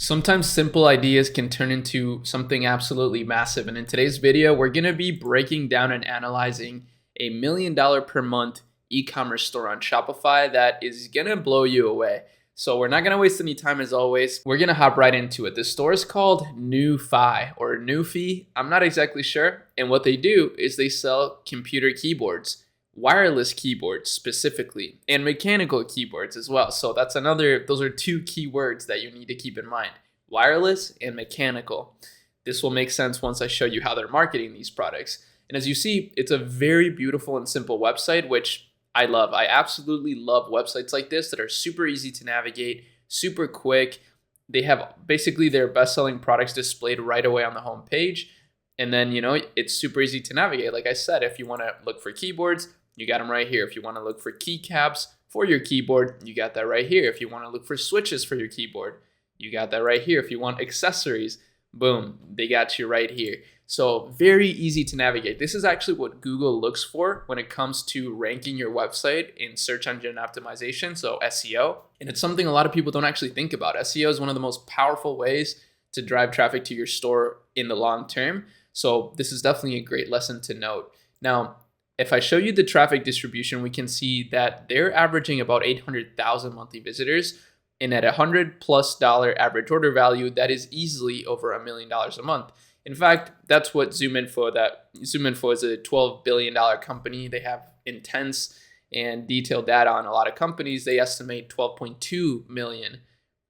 Sometimes simple ideas can turn into something absolutely massive. And in today's video, we're going to be breaking down and analyzing $1 million per month e-commerce store on Shopify that is going to blow you away. So we're not going to waste any time as always. We're going to hop right into it. The store is called Newfi or Newfi. I'm not exactly sure. And what they do is they sell computer keyboards, wireless keyboards specifically, and mechanical keyboards as well. So those are two key words that you need to keep in mind: wireless and mechanical. This will make sense once I show you how they're marketing these products. And as you see, it's a very beautiful and simple website, which I love. I absolutely love websites like this that are super easy to navigate, super quick. They have basically their best-selling products displayed right away on the home page. And then, it's super easy to navigate. Like I said, if you want to look for keyboards, you got them right here. If you want to look for keycaps for your keyboard, you got that right here. If you want to look for switches for your keyboard, you got that right here. If you want accessories, boom, they got you right here. So very easy to navigate. This is actually what Google looks for when it comes to ranking your website in search engine optimization, so SEO. And it's something a lot of people don't actually think about. SEO is one of the most powerful ways to drive traffic to your store in the long term. So this is definitely a great lesson to note. Now, if I show you the traffic distribution, we can see that they're averaging about 800,000 monthly visitors. And at $100+ average order value, that is easily over $1 million a month. In fact, that's what ZoomInfo is a $12 billion company. They have intense and detailed data on a lot of companies. They estimate 12.2 million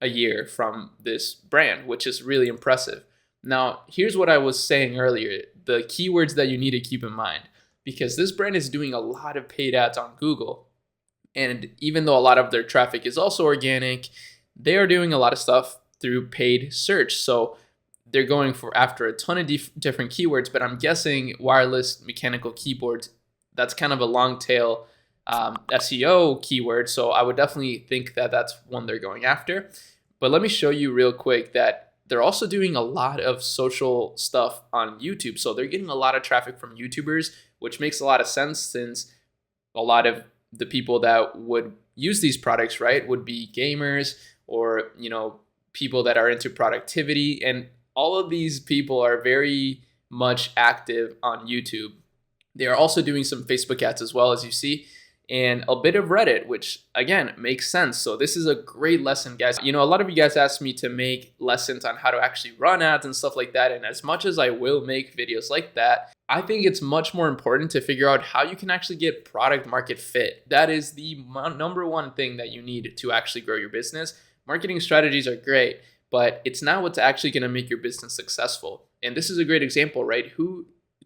a year from this brand, which is really impressive. Now, here's what I was saying earlier, the keywords that you need to keep in mind, because this brand is doing a lot of paid ads on Google. And even though a lot of their traffic is also organic, they are doing a lot of stuff through paid search. So they're going after a ton of different keywords, but I'm guessing wireless mechanical keyboards, that's kind of a long tail SEO keyword. So I would definitely think that that's one they're going after. But let me show you real quick that they're also doing a lot of social stuff on YouTube. So they're getting a lot of traffic from YouTubers, which makes a lot of sense since a lot of the people that would use these products, right, would be gamers or, people that are into productivity. And all of these people are very much active on YouTube. They are also doing some Facebook ads as well, as you see, and a bit of Reddit, which again makes sense. So this is a great lesson, guys. A lot of you guys asked me to make lessons on how to actually run ads and stuff like that. And as much as I will make videos like that, I think it's much more important to figure out how you can actually get product market fit. That is the number one thing that you need to actually grow your business. Marketing strategies are great, but it's not what's actually going to make your business successful. And this is a great example, right?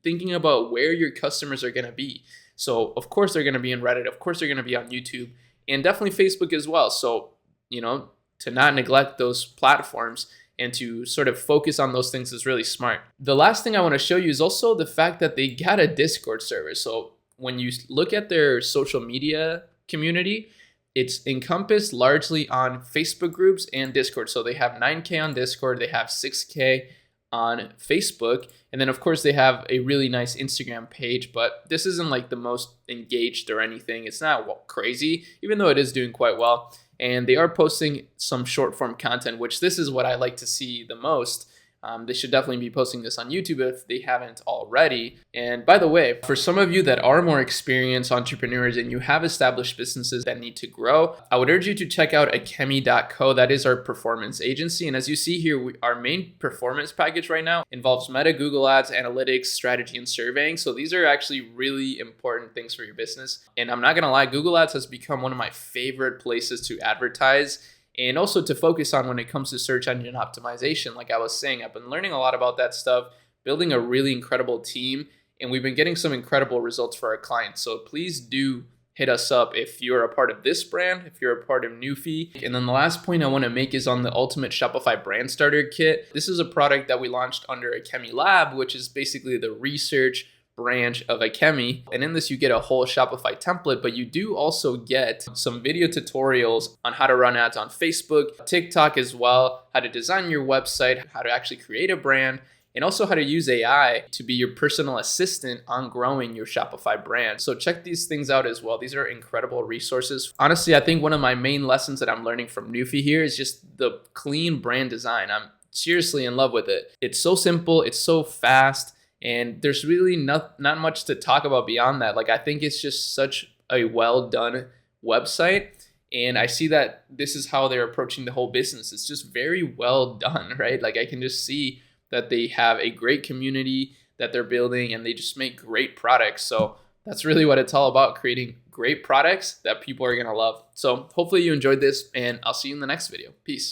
Thinking about where your customers are going to be. So of course they're going to be in Reddit. Of course they're going to be on YouTube, and definitely Facebook as well. So, to not neglect those platforms and to sort of focus on those things is really smart. The last thing I want to show you is also the fact that they got a Discord server. So when you look at their social media community, it's encompassed largely on Facebook groups and Discord. So they have 9K on Discord, they have 6K on Facebook, and then of course they have a really nice Instagram page, but this isn't like the most engaged or anything. It's not crazy, even though it is doing quite well. And they are posting some short form content, which this is what I like to see the most. They should definitely be posting this on YouTube if they haven't already. And by the way, for some of you that are more experienced entrepreneurs and you have established businesses that need to grow, I would urge you to check out akemi.co. That is our performance agency. And as you see here, our main performance package right now involves Meta, Google Ads, analytics, strategy, and surveying. So these are actually really important things for your business. And I'm not going to lie, Google Ads has become one of my favorite places to advertise and also to focus on when it comes to search engine optimization. Like I was saying, I've been learning a lot about that stuff, building a really incredible team, and we've been getting some incredible results for our clients. So please do hit us up if you're a part of this brand, if you're a part of Newfi. And then the last point I want to make is on the Ultimate Shopify Brand Starter Kit. This is a product that we launched under Akemi Lab, which is basically the research branch of Akemi. And in this, you get a whole Shopify template, but you do also get some video tutorials on how to run ads on Facebook, TikTok as well, how to design your website, how to actually create a brand, and also how to use AI to be your personal assistant on growing your Shopify brand. So check these things out as well. These are incredible resources. Honestly, I think one of my main lessons that I'm learning from Newfie here is just the clean brand design. I'm seriously in love with it. It's so simple, it's so fast, and there's really not much to talk about beyond that. Like, I think it's just such a well done website. And I see that this is how they're approaching the whole business. It's just very well done, right? Like, I can just see that they have a great community that they're building, and they just make great products. So that's really what it's all about, creating great products that people are going to love. So hopefully you enjoyed this, and I'll see you in the next video. Peace.